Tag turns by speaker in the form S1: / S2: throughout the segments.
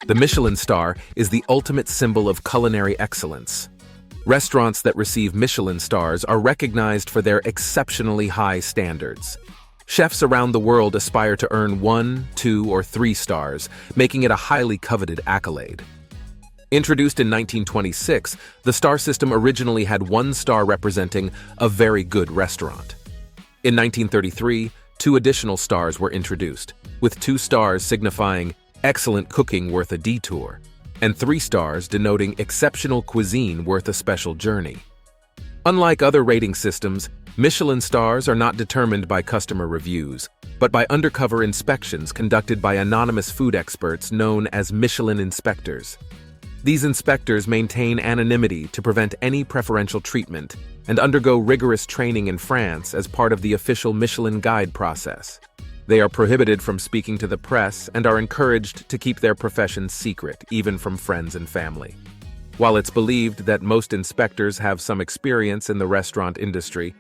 S1: The Michelin star is the ultimate symbol of culinary excellence. Restaurants that receive Michelin stars are recognized for their exceptionally high standards. Chefs around the world aspire to earn 1, 2, or 3 stars, making it a highly coveted accolade. Introduced in 1926, the star system originally had 1 star representing a very good restaurant. In 1933, 2 additional stars were introduced, with 2 stars signifying excellent cooking worth a detour, and 3 stars denoting exceptional cuisine worth a special journey. Unlike other rating systems, Michelin stars are not determined by customer reviews, but by undercover inspections conducted by anonymous food experts known as Michelin inspectors. These inspectors maintain anonymity to prevent any preferential treatment and undergo rigorous training in France as part of the official Michelin guide process. They are prohibited from speaking to the press and are encouraged to keep their profession secret, even from friends and family. While it's believed that most inspectors have some experience in the restaurant industry,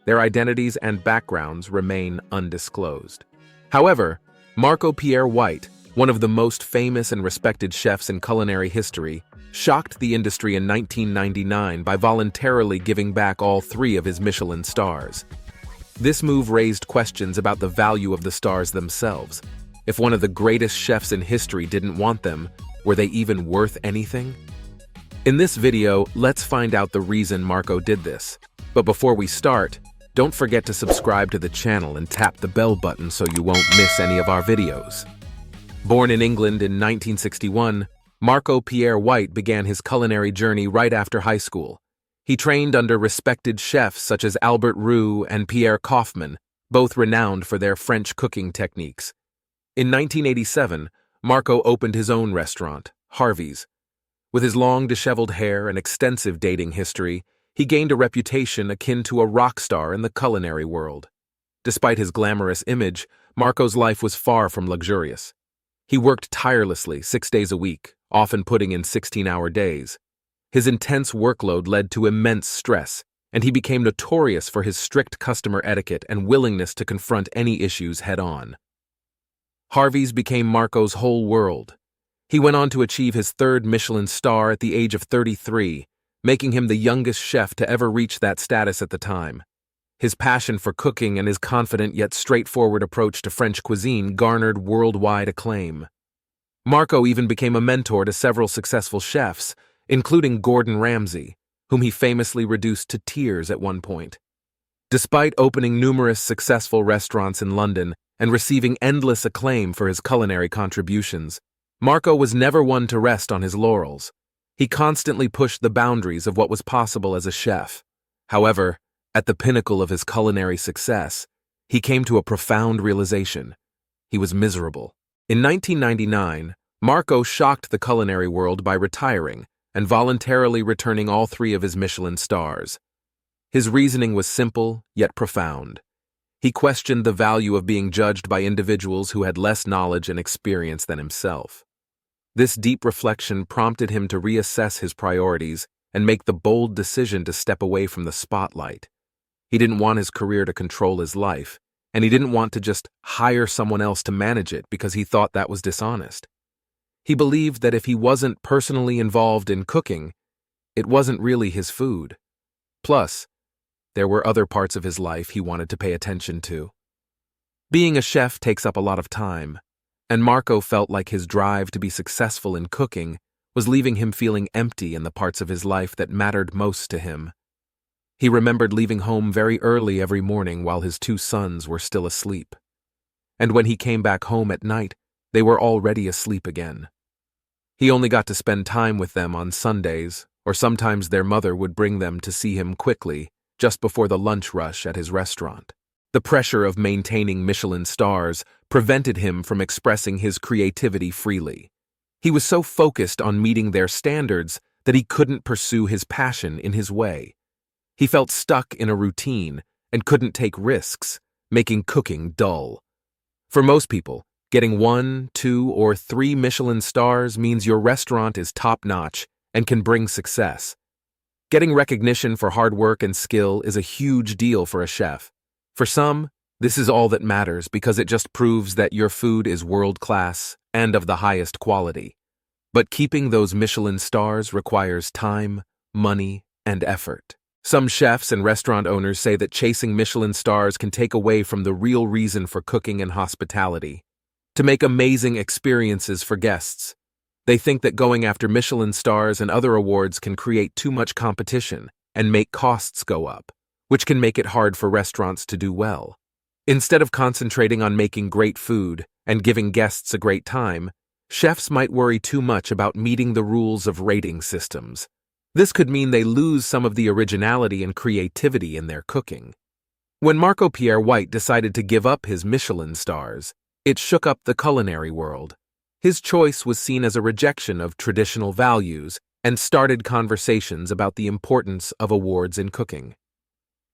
S1: their identities and backgrounds remain undisclosed. However, Marco Pierre White, one of the most famous and respected chefs in culinary history, shocked the industry in 1999 by voluntarily giving back all 3 of his Michelin stars. This move raised questions about the value of the stars themselves. If one of the greatest chefs in history didn't want them, were they even worth anything? In this video, let's find out the reason Marco did this. But before we start, don't forget to subscribe to the channel and tap the bell button so you won't miss any of our videos. Born in England in 1961, Marco Pierre White began his culinary journey right after high school. He trained under respected chefs such as Albert Roux and Pierre Kaufmann, both renowned for their French cooking techniques. In 1987, Marco opened his own restaurant, Harvey's. With his long disheveled hair and extensive dating history, he gained a reputation akin to a rock star in the culinary world. Despite his glamorous image, Marco's life was far from luxurious. He worked tirelessly 6 days a week, often putting in 16-hour days. His intense workload led to immense stress, and he became notorious for his strict customer etiquette and willingness to confront any issues head-on. Harvey's became Marco's whole world. He went on to achieve his 3rd Michelin star at the age of 33, making him the youngest chef to ever reach that status at the time. His passion for cooking and his confident yet straightforward approach to French cuisine garnered worldwide acclaim. Marco even became a mentor to several successful chefs, including Gordon Ramsay, whom he famously reduced to tears at one point. Despite opening numerous successful restaurants in London and receiving endless acclaim for his culinary contributions, Marco was never one to rest on his laurels. He constantly pushed the boundaries of what was possible as a chef. However, at the pinnacle of his culinary success, he came to a profound realization. He was miserable. In 1999, Marco shocked the culinary world by retiring and voluntarily returning all 3 of his Michelin stars. His reasoning was simple, yet profound. He questioned the value of being judged by individuals who had less knowledge and experience than himself. This deep reflection prompted him to reassess his priorities and make the bold decision to step away from the spotlight. He didn't want his career to control his life, and he didn't want to just hire someone else to manage it because he thought that was dishonest. He believed that if he wasn't personally involved in cooking, it wasn't really his food. Plus, there were other parts of his life he wanted to pay attention to. Being a chef takes up a lot of time, and Marco felt like his drive to be successful in cooking was leaving him feeling empty in the parts of his life that mattered most to him. He remembered leaving home very early every morning while his 2 sons were still asleep. And when he came back home at night, they were already asleep again. He only got to spend time with them on Sundays, or sometimes their mother would bring them to see him quickly, just before the lunch rush at his restaurant. The pressure of maintaining Michelin stars prevented him from expressing his creativity freely. He was so focused on meeting their standards that he couldn't pursue his passion in his way. He felt stuck in a routine and couldn't take risks, making cooking dull. For most people, getting 1, 2, or 3 Michelin stars means your restaurant is top-notch and can bring success. Getting recognition for hard work and skill is a huge deal for a chef. For some, this is all that matters because it just proves that your food is world-class and of the highest quality. But keeping those Michelin stars requires time, money, and effort. Some chefs and restaurant owners say that chasing Michelin stars can take away from the real reason for cooking and hospitality, to make amazing experiences for guests. They think that going after Michelin stars and other awards can create too much competition and make costs go up, which can make it hard for restaurants to do well. Instead of concentrating on making great food and giving guests a great time, chefs might worry too much about meeting the rules of rating systems. This could mean they lose some of the originality and creativity in their cooking. When Marco Pierre White decided to give up his Michelin stars, it shook up the culinary world. His choice was seen as a rejection of traditional values and started conversations about the importance of awards in cooking.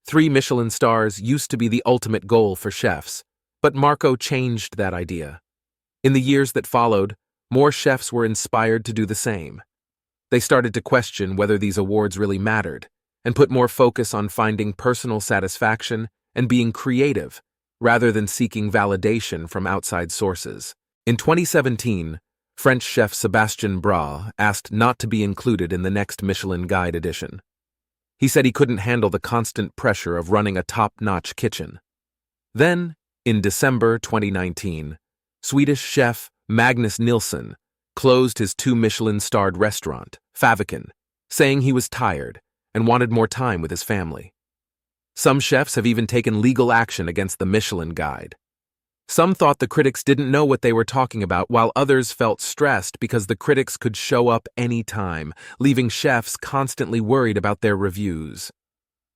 S1: 3 Michelin stars used to be the ultimate goal for chefs, but Marco changed that idea. In the years that followed, more chefs were inspired to do the same. They started to question whether these awards really mattered and put more focus on finding personal satisfaction and being creative rather than seeking validation from outside sources. In 2017, French chef Sébastien Bras asked not to be included in the next Michelin Guide edition. He said he couldn't handle the constant pressure of running a top-notch kitchen. Then, in December 2019, Swedish chef Magnus Nilsson closed his 2 Michelin-starred restaurant, Faviken, saying he was tired and wanted more time with his family. Some chefs have even taken legal action against the Michelin Guide. Some thought the critics didn't know what they were talking about, while others felt stressed because the critics could show up any time, leaving chefs constantly worried about their reviews.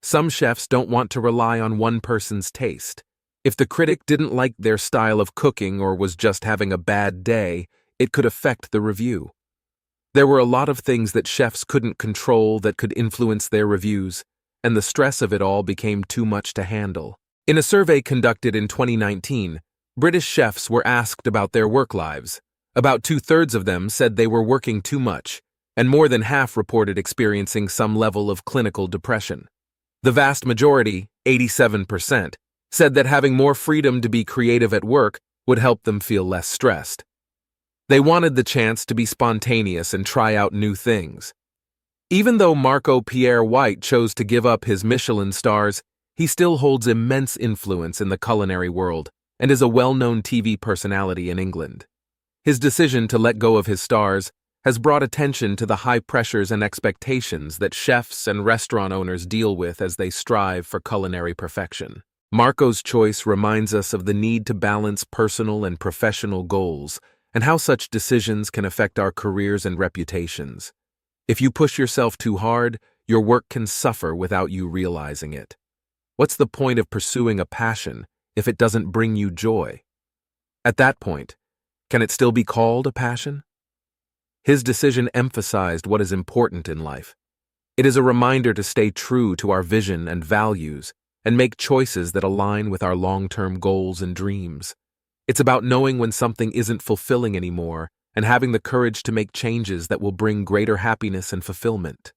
S1: Some chefs don't want to rely on one person's taste. If the critic didn't like their style of cooking or was just having a bad day, it could affect the review. There were a lot of things that chefs couldn't control that could influence their reviews, and the stress of it all became too much to handle. In a survey conducted in 2019, British chefs were asked about their work lives. About 2/3 of them said they were working too much, and more than half reported experiencing some level of clinical depression. The vast majority, 87%, said that having more freedom to be creative at work would help them feel less stressed. They wanted the chance to be spontaneous and try out new things. Even though Marco Pierre White chose to give up his Michelin stars, he still holds immense influence in the culinary world and is a well-known TV personality in England. His decision to let go of his stars has brought attention to the high pressures and expectations that chefs and restaurant owners deal with as they strive for culinary perfection. Marco's choice reminds us of the need to balance personal and professional goals and how such decisions can affect our careers and reputations. If you push yourself too hard, your work can suffer without you realizing it. What's the point of pursuing a passion if it doesn't bring you joy? At that point, can it still be called a passion? His decision emphasized what is important in life. It is a reminder to stay true to our vision and values and make choices that align with our long-term goals and dreams. It's about knowing when something isn't fulfilling anymore and having the courage to make changes that will bring greater happiness and fulfillment.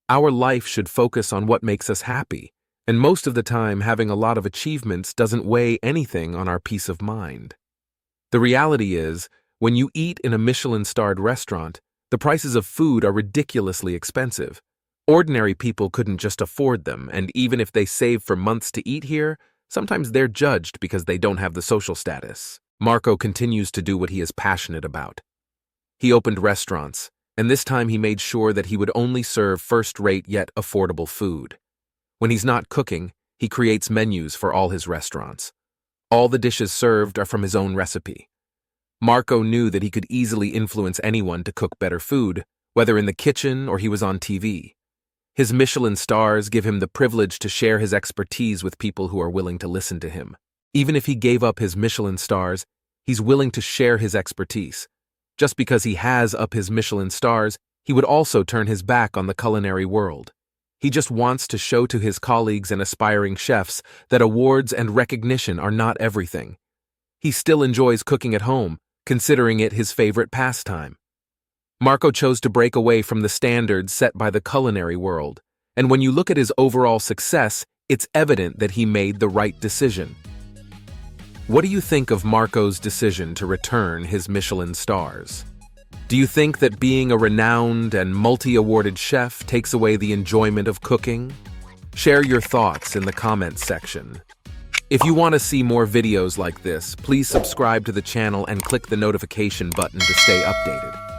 S1: Our life should focus on what makes us happy, and most of the time having a lot of achievements doesn't weigh anything on our peace of mind. The reality is, when you eat in a Michelin-starred restaurant, the prices of food are ridiculously expensive. Ordinary people couldn't just afford them, and even if they save for months to eat here, sometimes they're judged because they don't have the social status. Marco continues to do what he is passionate about. He opened restaurants, and this time he made sure that he would only serve first-rate yet affordable food. When he's not cooking, he creates menus for all his restaurants. All the dishes served are from his own recipe. Marco knew that he could easily influence anyone to cook better food, whether in the kitchen or he was on TV. His Michelin stars give him the privilege to share his expertise with people who are willing to listen to him. Even if he gave up his Michelin stars, he's willing to share his expertise. Just because he has up his Michelin stars, he would also turn his back on the culinary world. He just wants to show to his colleagues and aspiring chefs that awards and recognition are not everything. He still enjoys cooking at home, considering it his favorite pastime. Marco chose to break away from the standards set by the culinary world, and when you look at his overall success, it's evident that he made the right decision. What do you think of Marco's decision to return his Michelin stars? Do you think that being a renowned and multi-awarded chef takes away the enjoyment of cooking? Share your thoughts in the comments section. If you want to see more videos like this, please subscribe to the channel and click the notification button to stay updated.